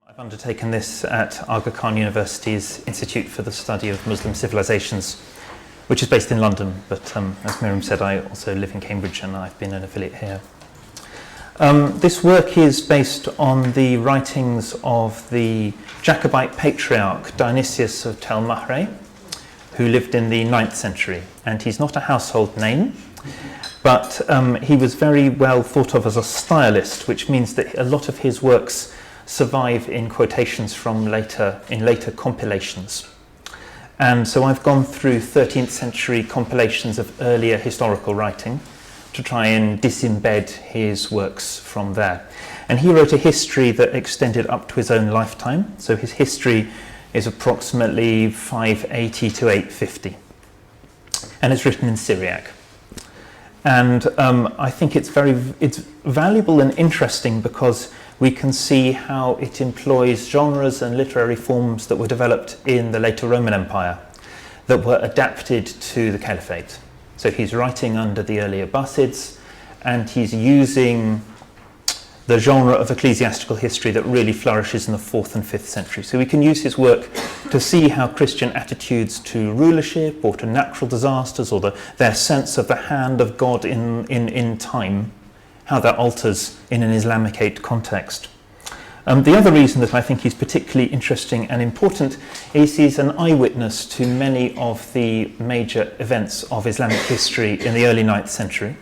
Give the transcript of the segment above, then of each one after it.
I've undertaken this at Aga Khan University's Institute for the Study of Muslim Civilisations, which is based in London, but as Miriam said, I also live in Cambridge and I've been an affiliate here. This work is based on the writings of the Jacobite patriarch Dionysius of Tel-Mahre, who lived in the 9th century, and he's not a household name, but he was very well thought of as a stylist, which means that a lot of his works survive in quotations from later compilations. And so I've gone through 13th century compilations of earlier historical writing to try and disembed his works from there. And he wrote a history that extended up to his own lifetime. So his history is approximately 580 to 850. And it's written in Syriac. And I think it's valuable and interesting because we can see how it employs genres and literary forms that were developed in the later Roman Empire that were adapted to the Caliphate. So he's writing under the early Abbasids, and he's using the genre of ecclesiastical history that really flourishes in the 4th and 5th century. So we can use his work to see how Christian attitudes to rulership or to natural disasters or their sense of the hand of God in time, how that alters in an Islamic-era context. The other reason that I think he's particularly interesting and important is he's an eyewitness to many of the major events of Islamic history in the early 9th century.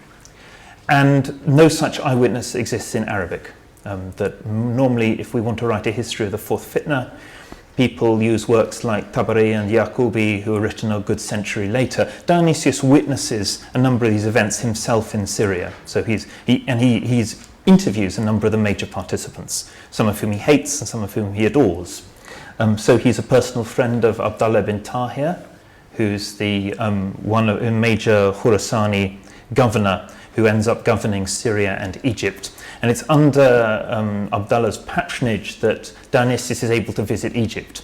And no such eyewitness exists in Arabic. That normally, if we want to write a history of the 4th fitna, people use works like Tabari and Yaqubi, who were written a good century later. Dionysius witnesses a number of these events himself in Syria. So he interviews a number of the major participants, some of whom he hates and some of whom he adores. So he's a personal friend of Abdullah bin Tahir, who's the major Khurasani governor who ends up governing Syria and Egypt. And it's under Abdullah's patronage that Dionysius is able to visit Egypt.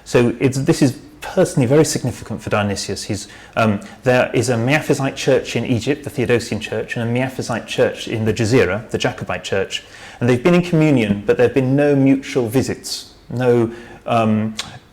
So this is personally very significant for Dionysius. There is a Miaphysite church in Egypt, the Theodosian church, and a Miaphysite church in the Jazira, the Jacobite church. And they've been in communion, but there have been no mutual visits, no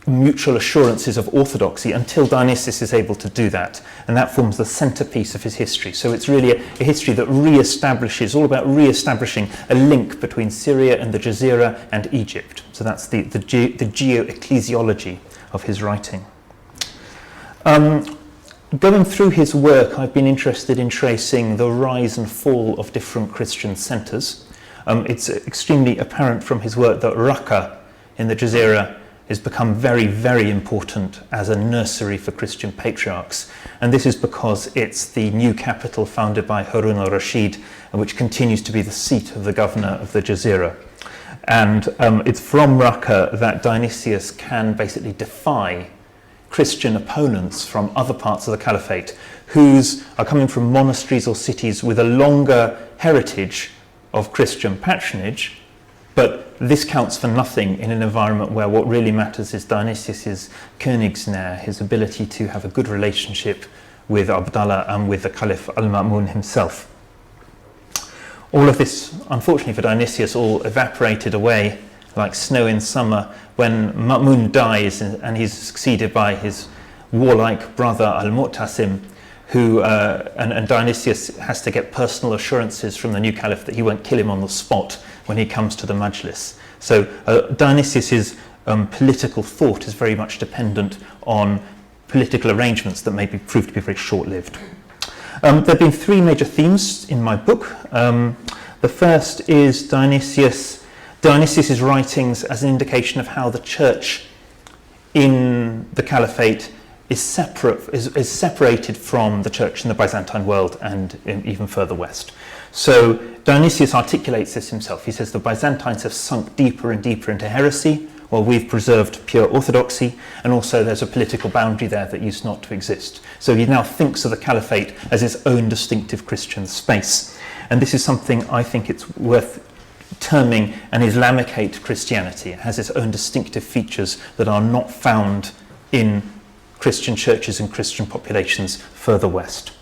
mutual assurances of orthodoxy until Dionysius is able to do that. And that forms the centerpiece of his history. So it's really a history that all about re-establishing a link between Syria and the Jazira and Egypt. So that's the geo-ecclesiology of his writing. Going through his work, I've been interested in tracing the rise and fall of different Christian centers. It's extremely apparent from his work that Raqqa in the Jazira has become very, very important as a nursery for Christian patriarchs. And this is because it's the new capital founded by Harun al-Rashid, which continues to be the seat of the governor of the Jazira. And it's from Raqqa that Dionysius can basically defy Christian opponents from other parts of the Caliphate whose are coming from monasteries or cities with a longer heritage of Christian patronage. But this counts for nothing in an environment where what really matters is Dionysius's Königsnähe, his ability to have a good relationship with Abdullah and with the Caliph al-Ma'mun himself. All of this, unfortunately for Dionysius, all evaporated away like snow in summer when Ma'mun dies and he's succeeded by his warlike brother al-Mu'tasim, who and Dionysius has to get personal assurances from the new caliph that he won't kill him on the spot when he comes to the majlis. So Dionysius's political thought is very much dependent on political arrangements that may prove to be very short-lived. There have been three major themes in my book. The first is Dionysius's writings as an indication of how the church in the caliphate is separated from the church in the Byzantine world and even further west. So Dionysius articulates this himself. He says the Byzantines have sunk deeper and deeper into heresy, while we've preserved pure orthodoxy, and also there's a political boundary there that used not to exist. So he now thinks of the caliphate as its own distinctive Christian space. And this is something I think it's worth terming an Islamic-era Christianity. It has its own distinctive features that are not found in Christian churches and Christian populations further west.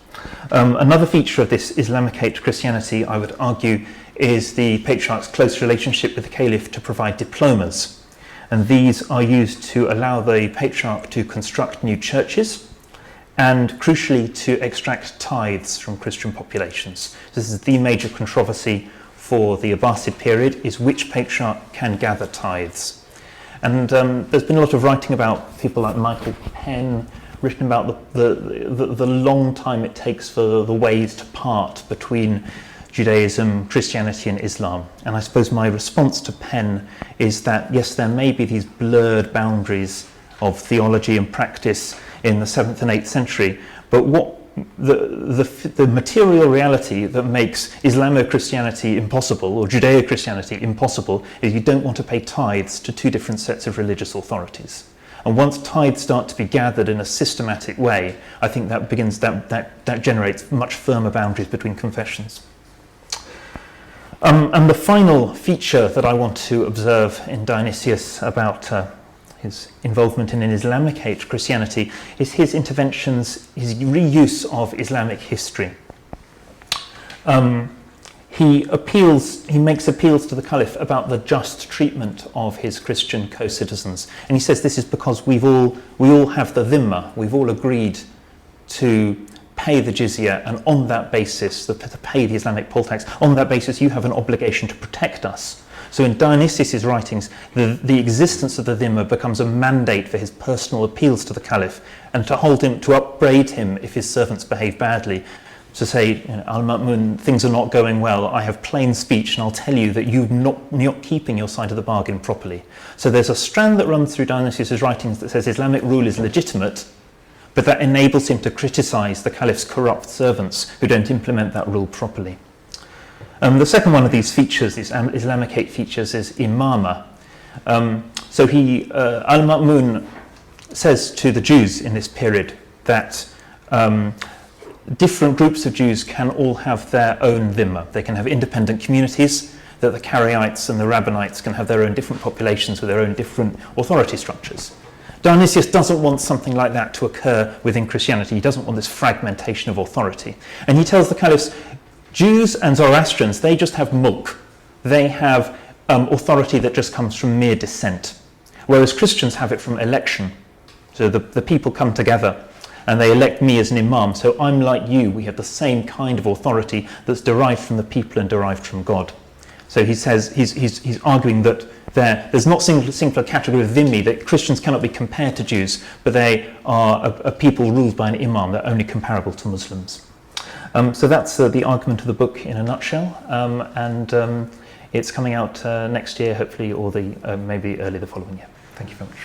Another feature of this Islamic-era Christianity, I would argue, is the patriarch's close relationship with the caliph to provide diplomas. And these are used to allow the patriarch to construct new churches and, crucially, to extract tithes from Christian populations. This is the major controversy for the Abbasid period, is which patriarch can gather tithes. And there's been a lot of writing about people like Michael Penn, written about the long time it takes for the ways to part between Judaism, Christianity and Islam. And I suppose my response to Penn is that, yes, there may be these blurred boundaries of theology and practice in the 7th and 8th century, but what the material reality that makes Islamo-Christianity impossible, or Judeo-Christianity impossible, is you don't want to pay tithes to two different sets of religious authorities. And once tithes start to be gathered in a systematic way, I think that generates much firmer boundaries between confessions. And the final feature that I want to observe in Dionysius about his involvement in an Islamic-age Christianity is his interventions, his reuse of Islamic history. He makes appeals to the Caliph about the just treatment of his Christian co-citizens. And he says this is because we all have the dhimma, we've all agreed to pay the jizya, and on that basis, to pay the Islamic poll tax, on that basis you have an obligation to protect us. So in Dionysius' writings, the existence of the dhimma becomes a mandate for his personal appeals to the Caliph, and to hold him, to upbraid him if his servants behave badly. To say, Al-Ma'mun, things are not going well, I have plain speech and I'll tell you that you're not keeping your side of the bargain properly. So there's a strand that runs through Dionysius' writings that says Islamic rule is legitimate, but that enables him to criticize the Caliph's corrupt servants who don't implement that rule properly. The second one of these features, these Islamicate features, is imama. So Al-Ma'mun says to the Jews in this period that different groups of Jews can all have their own dhimma. They can have independent communities, that the Karaites and the Rabbinites can have their own different populations with their own different authority structures. Dionysius doesn't want something like that to occur within Christianity. He doesn't want this fragmentation of authority. And he tells the caliphs, Jews and Zoroastrians, they just have mulk. They have authority that just comes from mere descent, whereas Christians have it from election. So the people come together and they elect me as an imam. So I'm like you. We have the same kind of authority that's derived from the people and derived from God. So he says he's arguing that there's not singular category of dhimmi, that Christians cannot be compared to Jews, but they are a people ruled by an imam. They're only comparable to Muslims. So that's the argument of the book in a nutshell, and it's coming out next year, hopefully, or maybe early the following year. Thank you very much.